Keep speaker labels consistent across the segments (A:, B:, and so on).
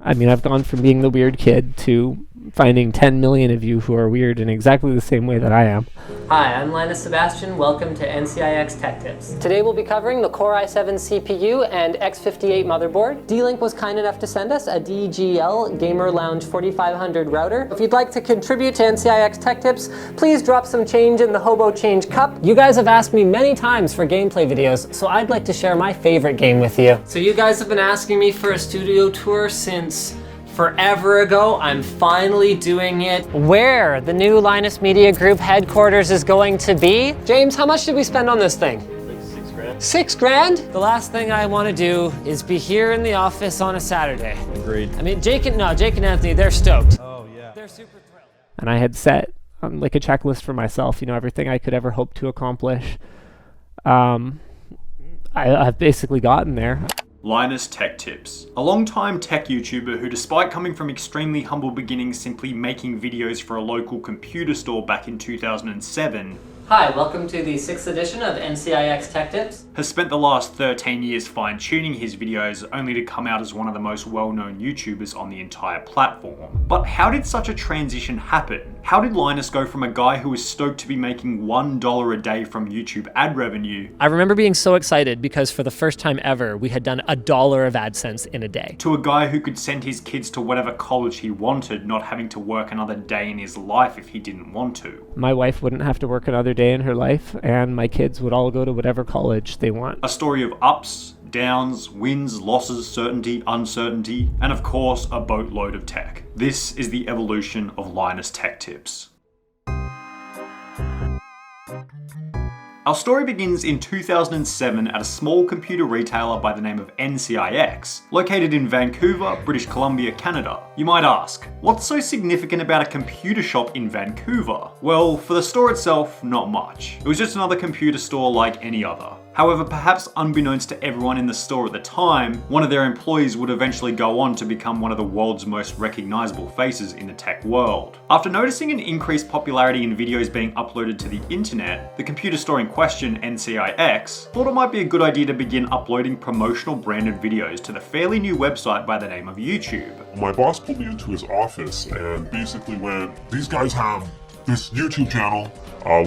A: I mean, I've gone from being the weird kid to finding 10 million of you who are weird in exactly the same way that I am.
B: Hi, I'm Linus Sebastian. Welcome to NCIX Tech Tips. Today we'll be covering the Core i7 CPU and X58 motherboard. D-Link was kind enough to send us a DGL Gamer Lounge 4500 router. If you'd like to contribute to NCIX Tech Tips, please drop some change in the Hobo Change Cup. You guys have asked me many times for gameplay videos, so I'd like to share my favorite game with you. So you guys have been asking me for a studio tour since forever ago. I'm finally doing it. Where the new Linus Media Group headquarters is going to be. James, how much did we spend on this thing?
C: Like 6 grand.
B: 6 grand? The last thing I want to do is be here in the office on a Saturday.
C: Agreed.
B: I mean, Jake and Anthony, they're stoked.
C: Oh yeah.
B: They're super thrilled.
A: And I had set like a checklist for myself, everything I could ever hope to accomplish. I've basically gotten there.
D: Linus Tech Tips, a long-time tech YouTuber who, despite coming from extremely humble beginnings simply making videos for a local computer store back in 2007,
B: Hi, welcome to the 6th edition of NCIX Tech Tips.
D: has spent the last 13 years fine-tuning his videos only to come out as one of the most well-known YouTubers on the entire platform. But how did such a transition happen? How did Linus go from a guy who was stoked to be making $1 a day from YouTube ad revenue
B: I remember being so excited because for the first time ever, we had done $1 of AdSense in a day.
D: to a guy who could send his kids to whatever college he wanted, not having to work another day in his life if he didn't want to?
A: My wife wouldn't have to work another day in her life, and my kids would all go to whatever college they want.
D: A story of ups, downs, wins, losses, certainty, uncertainty, and of course, a boatload of tech. This is the evolution of Linus Tech Tips. Our story begins in 2007 at a small computer retailer by the name of NCIX, located in Vancouver, British Columbia, Canada. You might ask, what's so significant about a computer shop in Vancouver? Well, for the store itself, not much. It was just another computer store like any other. However, perhaps unbeknownst to everyone in the store at the time, one of their employees would eventually go on to become one of the world's most recognizable faces in the tech world. After noticing an increased popularity in videos being uploaded to the internet, the computer store in question, NCIX, thought it might be a good idea to begin uploading promotional branded videos to the fairly new website by the name of YouTube.
E: My boss pulled me into his office and basically went, these guys have this YouTube channel.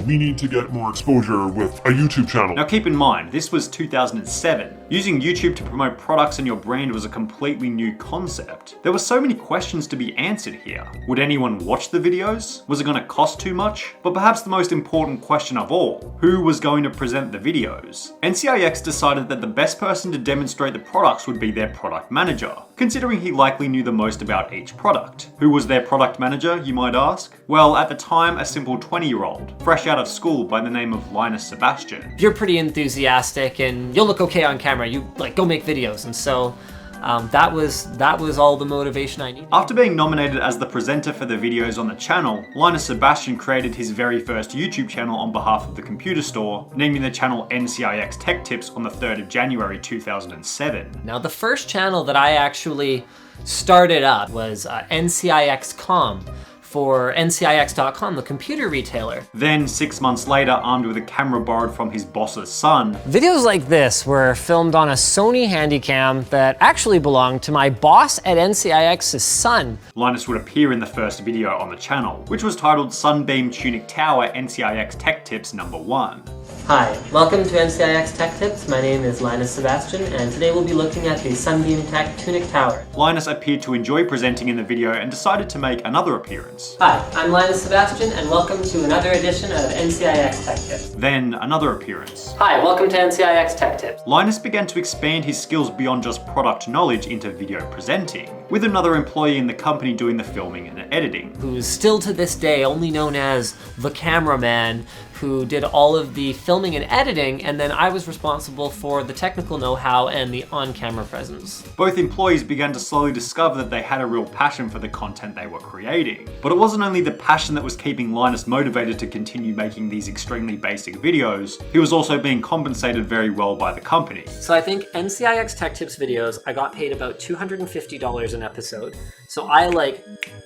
E: We need to get more exposure with a YouTube channel.
D: Now keep in mind, this was 2007. Using YouTube to promote products and your brand was a completely new concept. There were so many questions to be answered here. Would anyone watch the videos? Was it going to cost too much? But perhaps the most important question of all, who was going to present the videos? NCIX decided that the best person to demonstrate the products would be their product manager, considering he likely knew the most about each product. Who was their product manager, you might ask? Well, at the time, a simple 20-year-old, fresh out of school by the name of Linus Sebastian.
B: You're pretty enthusiastic and you'll look okay on camera. You go make videos. And so that was all the motivation I needed.
D: After being nominated as the presenter for the videos on the channel, Linus Sebastian created his very first YouTube channel on behalf of the computer store, naming the channel NCIX Tech Tips on the 3rd of January 2007.
B: Now, the first channel that I actually started up was NCIX.com for NCIX.com, the computer retailer.
D: Then, 6 months later, armed with a camera borrowed from his boss's son,
B: Videos like this were filmed on a Sony Handycam that actually belonged to my boss at NCIX's son.
D: Linus would appear in the first video on the channel, which was titled Sunbeam Tunic Tower NCIX Tech Tips Number 1.
B: Hi, welcome to NCIX Tech Tips. My name is Linus Sebastian, and today we'll be looking at the Sunbeam Tech Tunic Tower.
D: Linus appeared to enjoy presenting in the video and decided to make another appearance.
B: Hi, I'm Linus Sebastian, and welcome to another edition of NCIX Tech Tips.
D: Then another appearance.
B: Hi, welcome to NCIX Tech Tips.
D: Linus began to expand his skills beyond just product knowledge into video presenting, with another employee in the company doing the filming and editing.
B: Who's still to this day only known as the cameraman, who did all of the filming and editing, and then I was responsible for the technical know-how and the on-camera presence.
D: Both employees began to slowly discover that they had a real passion for the content they were creating. But it wasn't only the passion that was keeping Linus motivated to continue making these extremely basic videos, he was also being compensated very well by the company.
B: So I think NCIX Tech Tips videos, I got paid about $250 an episode. So I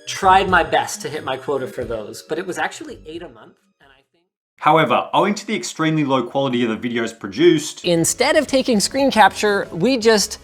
B: tried my best to hit my quota for those, but it was actually 8 a month.
D: However, owing to the extremely low quality of the videos produced,
B: Instead of taking screen capture, we just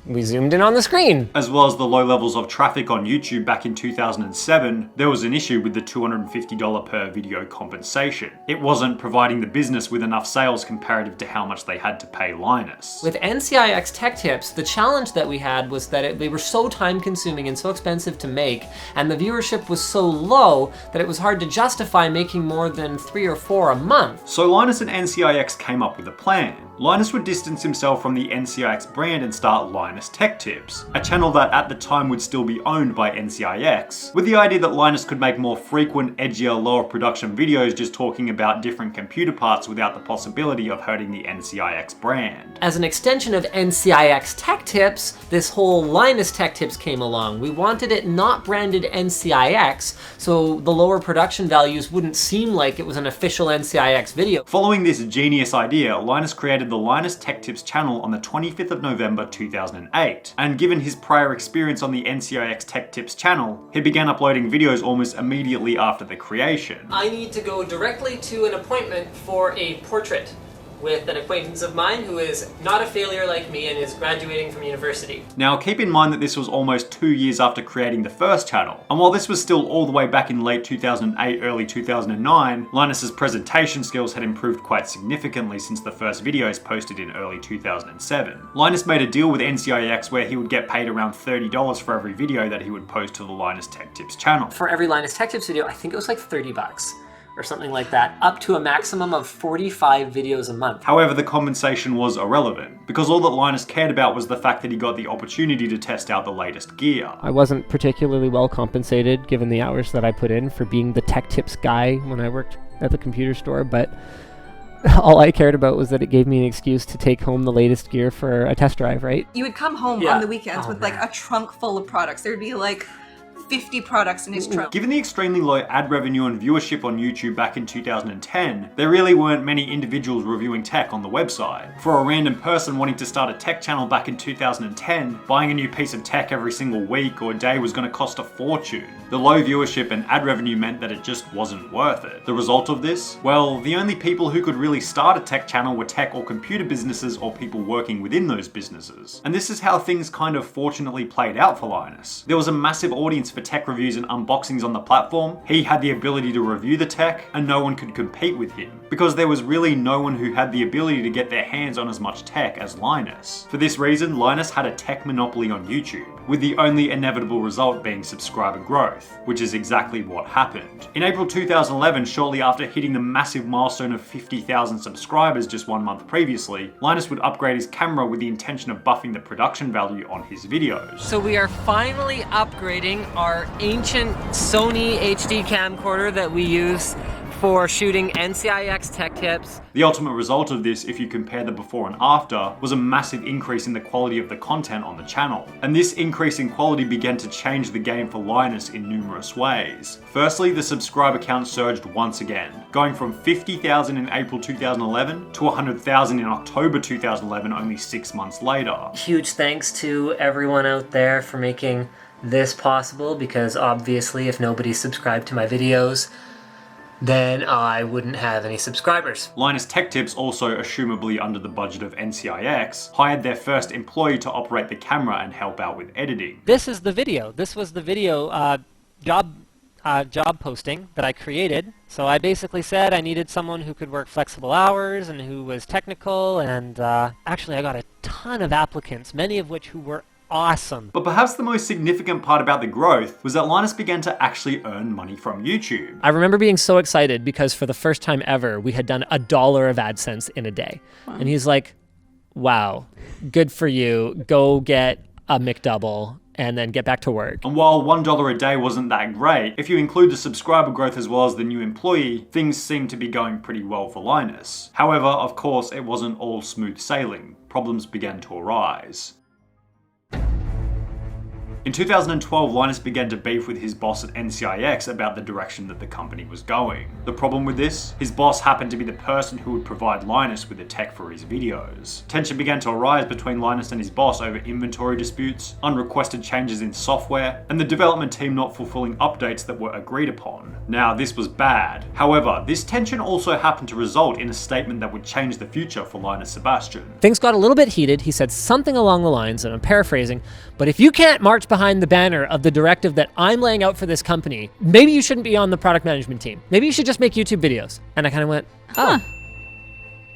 B: we zoomed in on the screen.
D: As well as the low levels of traffic on YouTube back in 2007, there was an issue with the $250 per video compensation. It wasn't providing the business with enough sales comparative to how much they had to pay Linus.
B: With NCIX Tech Tips, the challenge that we had was that they were so time consuming and so expensive to make, and the viewership was so low that it was hard to justify making more than 3 or 4 a month.
D: So Linus and NCIX came up with a plan. Linus would distance himself from the NCIX brand and start Linus Tech Tips, a channel that at the time would still be owned by NCIX, with the idea that Linus could make more frequent, edgier, lower production videos just talking about different computer parts without the possibility of hurting the NCIX brand.
B: As an extension of NCIX Tech Tips, this whole Linus Tech Tips came along. We wanted it not branded NCIX, so the lower production values wouldn't seem like it was an official NCIX video.
D: Following this genius idea, Linus created the Linus Tech Tips channel on the 25th of November 2008, and given his prior experience on the NCIX Tech Tips channel, he began uploading videos almost immediately after the creation.
B: I need to go directly to an appointment for a portrait with an acquaintance of mine who is not a failure like me and is graduating from university.
D: Now keep in mind that this was almost 2 years after creating the first channel, and while this was still all the way back in late 2008, early 2009, Linus's presentation skills had improved quite significantly since the first videos posted in early 2007. Linus made a deal with NCIX where he would get paid around $30 for every video that he would post to the Linus Tech Tips channel.
B: For every Linus Tech Tips video, I think it was like $30 or something like that, up to a maximum of 45 videos a month.
D: However, the compensation was irrelevant, because all that Linus cared about was the fact that he got the opportunity to test out the latest gear.
A: I wasn't particularly well compensated given the hours that I put in for being the tech tips guy when I worked at the computer store, but all I cared about was that it gave me an excuse to take home the latest gear for a test drive, right?
C: You would come home on the weekends with like a trunk full of products. There'd be like 50 products in his trunk.
D: Given the extremely low ad revenue and viewership on YouTube back in 2010, there really weren't many individuals reviewing tech on the website. For a random person wanting to start a tech channel back in 2010, buying a new piece of tech every single week or day was going to cost a fortune. The low viewership and ad revenue meant that it just wasn't worth it. The result of this? Well, the only people who could really start a tech channel were tech or computer businesses or people working within those businesses. And this is how things kind of fortunately played out for Linus. There was a massive audience for tech reviews and unboxings on the platform. He had the ability to review the tech, and no one could compete with him, because there was really no one who had the ability to get their hands on as much tech as Linus. For this reason, Linus had a tech monopoly on YouTube, with the only inevitable result being subscriber growth, which is exactly what happened. In April 2011, shortly after hitting the massive milestone of 50,000 subscribers just 1 month previously, Linus would upgrade his camera with the intention of buffing the production value on his videos.
B: So we are finally upgrading our ancient Sony HD camcorder that we use for shooting NCIX Tech Tips.
D: The ultimate result of this, if you compare the before and after, was a massive increase in the quality of the content on the channel. And this increase in quality began to change the game for Linus in numerous ways. Firstly, the subscriber count surged once again, going from 50,000 in April 2011 to 100,000 in October 2011, only 6 months later.
B: Huge thanks to everyone out there for making this possible, because obviously if nobody subscribed to my videos, then I wouldn't have any subscribers.
D: Linus Tech Tips, also assumably under the budget of NCIX, hired their first employee to operate the camera and help out with editing.
A: This is the video. This was the video job posting that I created. So I basically said I needed someone who could work flexible hours and who was technical, and actually I got a ton of applicants, many of which who were awesome.
D: But perhaps the most significant part about the growth was that Linus began to actually earn money from YouTube.
B: I remember being so excited because for the first time ever, we had done $1 of AdSense in a day. Wow. And he's like, wow, good for you. Go get a McDouble and then get back to work.
D: And while $1 a day wasn't that great, if you include the subscriber growth as well as the new employee, things seemed to be going pretty well for Linus. However, of course, it wasn't all smooth sailing. Problems began to arise. In 2012, Linus began to beef with his boss at NCIX about the direction that the company was going. The problem with this? His boss happened to be the person who would provide Linus with the tech for his videos. Tension began to arise between Linus and his boss over inventory disputes, unrequested changes in software, and the development team not fulfilling updates that were agreed upon. Now, this was bad. However, this tension also happened to result in a statement that would change the future for Linus Sebastian.
B: Things got a little bit heated. He said something along the lines, and I'm paraphrasing, but if you can't march behind the banner of the directive that I'm laying out for this company, maybe you shouldn't be on the product management team. Maybe you should just make YouTube videos. And I kind of went, oh.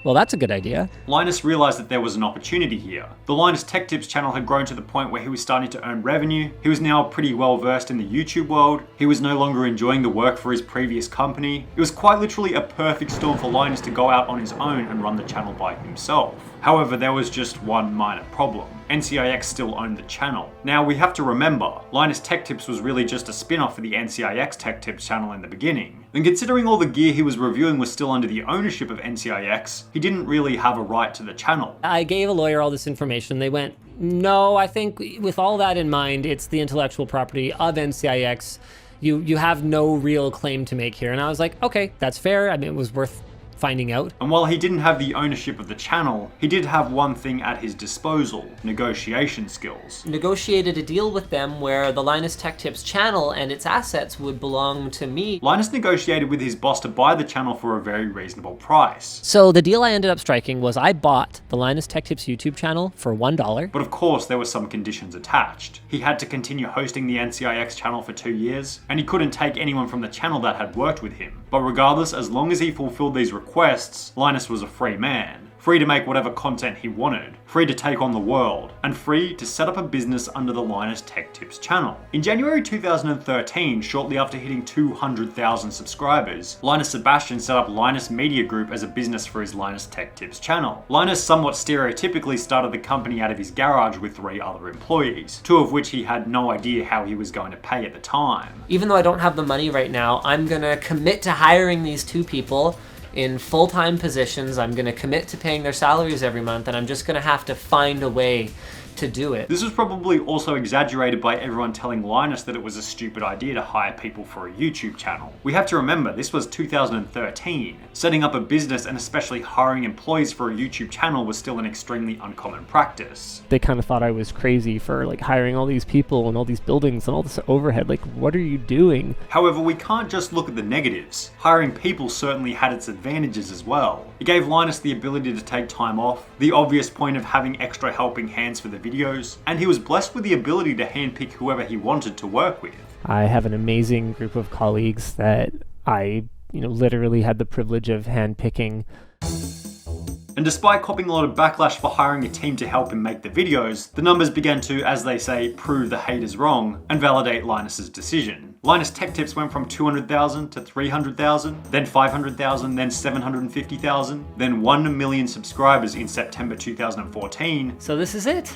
B: Well, that's a good idea.
D: Linus realized that there was an opportunity here. The Linus Tech Tips channel had grown to the point where he was starting to earn revenue. He was now pretty well versed in the YouTube world. He was no longer enjoying the work for his previous company. It was quite literally a perfect storm for Linus to go out on his own and run the channel by himself. However, there was just one minor problem. NCIX still owned the channel. Now, we have to remember, Linus Tech Tips was really just a spin-off of the NCIX Tech Tips channel in the beginning. And considering all the gear he was reviewing was still under the ownership of NCIX, he didn't really have a right to the channel.
B: I gave a lawyer all this information. They went, no, I think with all that in mind, it's the intellectual property of NCIX. You have no real claim to make here. And I was like, okay, that's fair. I mean, it was worth finding out.
D: And while he didn't have the ownership of the channel, he did have one thing at his disposal: negotiation skills.
B: Negotiated a deal with them where the Linus Tech Tips channel and its assets would belong to me.
D: Linus negotiated with his boss to buy the channel for a very reasonable price.
B: So the deal I ended up striking was I bought the Linus Tech Tips YouTube channel for $1.
D: But of course, there were some conditions attached. He had to continue hosting the NCIX channel for 2 years, and he couldn't take anyone from the channel that had worked with him. But regardless, as long as he fulfilled these requests, Linus was a free man. Free to make whatever content he wanted, free to take on the world, and free to set up a business under the Linus Tech Tips channel. In January 2013, shortly after hitting 200,000 subscribers, Linus Sebastian set up Linus Media Group as a business for his Linus Tech Tips channel. Linus somewhat stereotypically started the company out of his garage with 3 other employees, 2 of which he had no idea how he was going to pay at the time.
B: Even though I don't have the money right now, I'm gonna commit to hiring these 2 people in full-time positions. I'm gonna commit to paying their salaries every month, and I'm just gonna have to find a way to do it.
D: This was probably also exaggerated by everyone telling Linus that it was a stupid idea to hire people for a YouTube channel. We have to remember, this was 2013. Setting up a business and especially hiring employees for a YouTube channel was still an extremely uncommon practice.
A: They kind of thought I was crazy for like hiring all these people and all these buildings and all this overhead. Like, what are you doing?
D: However, we can't just look at the negatives. Hiring people certainly had its advantages as well. It gave Linus the ability to take time off, the obvious point of having extra helping hands for the videos, and he was blessed with the ability to handpick whoever he wanted to work with.
A: I have an amazing group of colleagues that I, literally had the privilege of handpicking.
D: And despite copping a lot of backlash for hiring a team to help him make the videos, the numbers began to, as they say, prove the haters wrong and validate Linus's decision. Linus Tech Tips went from 200,000 to 300,000, then 500,000, then 750,000, then 1 million subscribers in September 2014.
B: So this is it.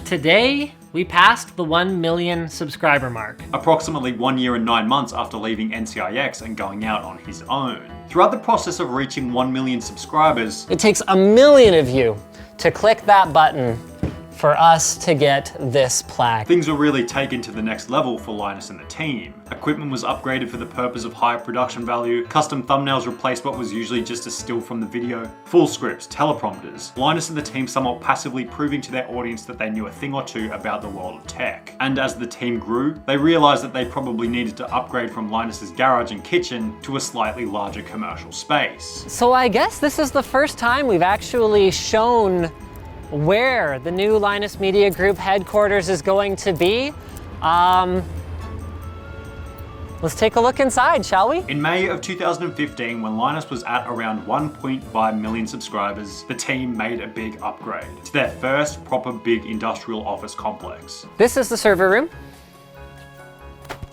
B: Today, we passed the 1 million subscriber mark.
D: Approximately 1 year and 9 months after leaving NCIX and going out on his own. Throughout the process of reaching 1 million subscribers,
B: it takes 1 million of you to click that button for us to get this plaque.
D: Things were really taken to the next level for Linus and the team. Equipment was upgraded for the purpose of higher production value, custom thumbnails replaced what was usually just a still from the video, full scripts, teleprompters, Linus and the team somewhat passively proving to their audience that they knew a thing or two about the world of tech. And as the team grew, they realized that they probably needed to upgrade from Linus's garage and kitchen to a slightly larger commercial space.
B: So I guess this is the first time we've actually shown where the new Linus Media Group headquarters is going to be. Let's take a look inside, shall we?
D: In May of 2015, when Linus was at around 1.5 million subscribers, the team made a big upgrade to their first proper big industrial office complex.
B: This is the server room.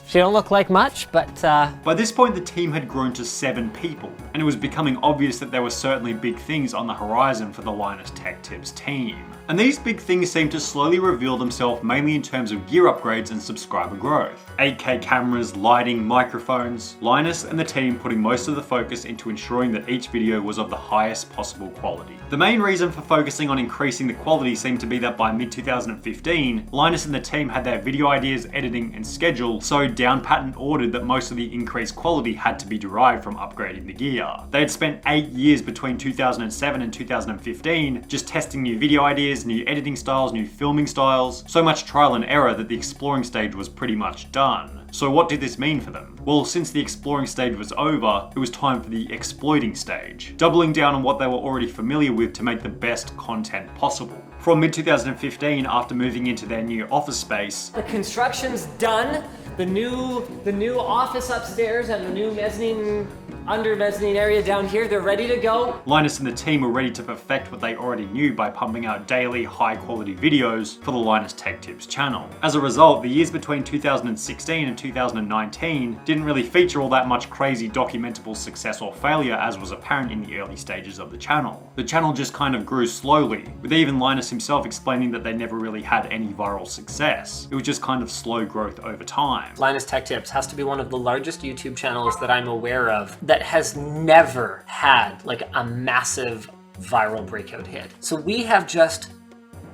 B: She don't look like much, but
D: By this point, the team had grown to 7 people, and it was becoming obvious that there were certainly big things on the horizon for the Linus Tech Tips team. And these big things seem to slowly reveal themselves mainly in terms of gear upgrades and subscriber growth. 8K cameras, lighting, microphones. Linus and the team putting most of the focus into ensuring that each video was of the highest possible quality. The main reason for focusing on increasing the quality seemed to be that by mid-2015, Linus and the team had their video ideas, editing and schedule so down pat and ordered that most of the increased quality had to be derived from upgrading the gear. They had spent 8 years between 2007 and 2015 just testing new video ideas, new editing styles, new filming styles, so much trial and error that the exploring stage was pretty much done. So what did this mean for them? Well, since the exploring stage was over, it was time for the exploiting stage, doubling down on what they were already familiar with to make the best content possible. From mid-2015, after moving into their new office space,
B: The construction's done. The new office upstairs and the new under mezzanine area down here, they're ready to go.
D: Linus and the team were ready to perfect what they already knew by pumping out daily, high-quality videos for the Linus Tech Tips channel. As a result, the years between 2016 and 2019 didn't really feature all that much crazy documentable success or failure as was apparent in the early stages of the channel. The channel just kind of grew slowly, with even Linus himself explaining that they never really had any viral success. It was just kind of slow growth over time.
B: Linus Tech Tips has to be one of the largest YouTube channels that I'm aware of that has never had like a massive viral breakout hit. So we have just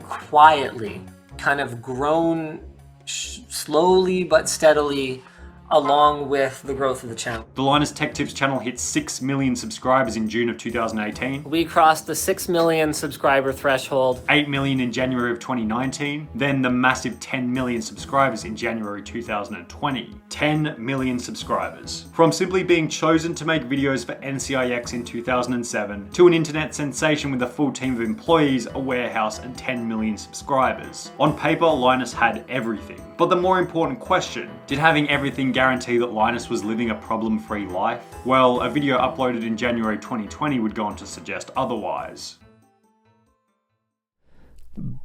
B: quietly kind of grown slowly but steadily along with the growth of the channel.
D: The Linus Tech Tips channel hit 6 million subscribers in June of 2018.
B: We crossed the 6 million subscriber threshold.
D: 8 million in January of 2019, then the massive 10 million subscribers in January 2020. 10 million subscribers. From simply being chosen to make videos for NCIX in 2007 to an internet sensation with a full team of employees, a warehouse and 10 million subscribers. On paper, Linus had everything. But the more important question, did having everything guarantee that Linus was living a problem-free life? Well, a video uploaded in January 2020 would go on to suggest otherwise.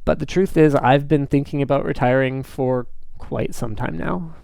A: But the truth is, I've been thinking about retiring for quite some time now.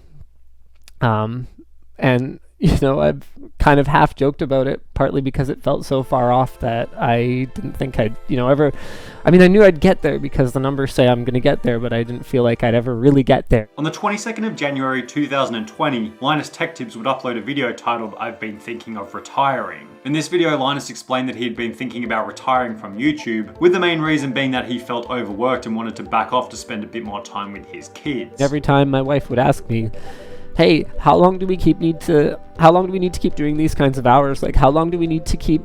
A: And, you know, I've kind of half joked about it, partly because it felt so far off that I didn't think I'd, I knew I'd get there because the numbers say I'm going to get there, but I didn't feel like I'd ever really get there.
D: On the 22nd of January 2020, Linus Tech Tips would upload a video titled, "I've been thinking of retiring." In this video, Linus explained that he had been thinking about retiring from YouTube, with the main reason being that he felt overworked and wanted to back off to spend a bit more time with his kids.
A: Every time my wife would ask me, hey, how long do we need to keep doing these kinds of hours? Like, how long do we need to keep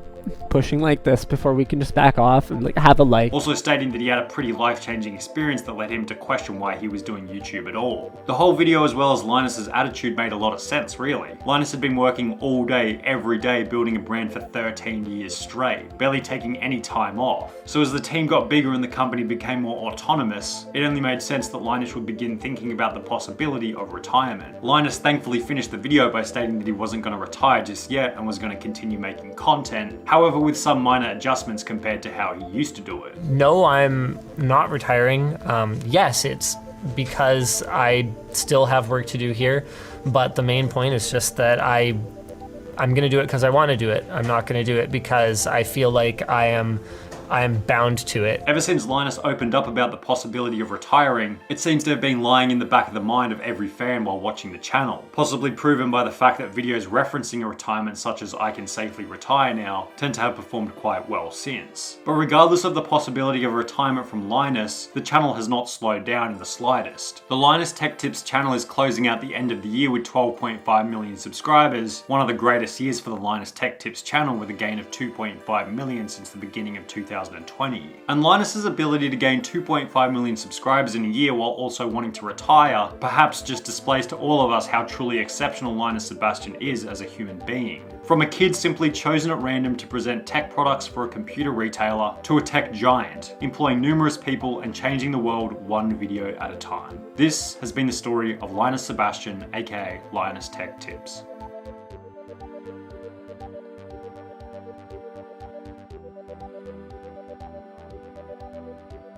A: pushing like this before we can just back off and like have a life?
D: Also stating that he had a pretty life-changing experience that led him to question why he was doing YouTube at all. The whole video, as well as Linus's attitude, made a lot of sense, really. Linus had been working all day, every day, building a brand for 13 years straight, barely taking any time off. So as the team got bigger and the company became more autonomous, it only made sense that Linus would begin thinking about the possibility of retirement. Linus thankfully finished the video by stating that he wasn't going to retire just yet and was going to continue making content. However, with some minor adjustments compared to how he used to do it.
B: No, I'm not retiring. Yes, it's because I still have work to do here, but the main point is just that I'm going to do it because I want to do it. I'm not going to do it because I feel like I am bound to it.
D: Ever since Linus opened up about the possibility of retiring, it seems to have been lying in the back of the mind of every fan while watching the channel, possibly proven by the fact that videos referencing a retirement such as "I can safely retire now" tend to have performed quite well since. But regardless of the possibility of retirement from Linus, the channel has not slowed down in the slightest. The Linus Tech Tips channel is closing out the end of the year with 12.5 million subscribers, one of the greatest years for the Linus Tech Tips channel with a gain of 2.5 million since the beginning of 2020. And Linus's ability to gain 2.5 million subscribers in a year while also wanting to retire perhaps just displays to all of us how truly exceptional Linus Sebastian is as a human being. From a kid simply chosen at random to present tech products for a computer retailer to a tech giant, employing numerous people and changing the world one video at a time. This has been the story of Linus Sebastian, aka Linus Tech Tips.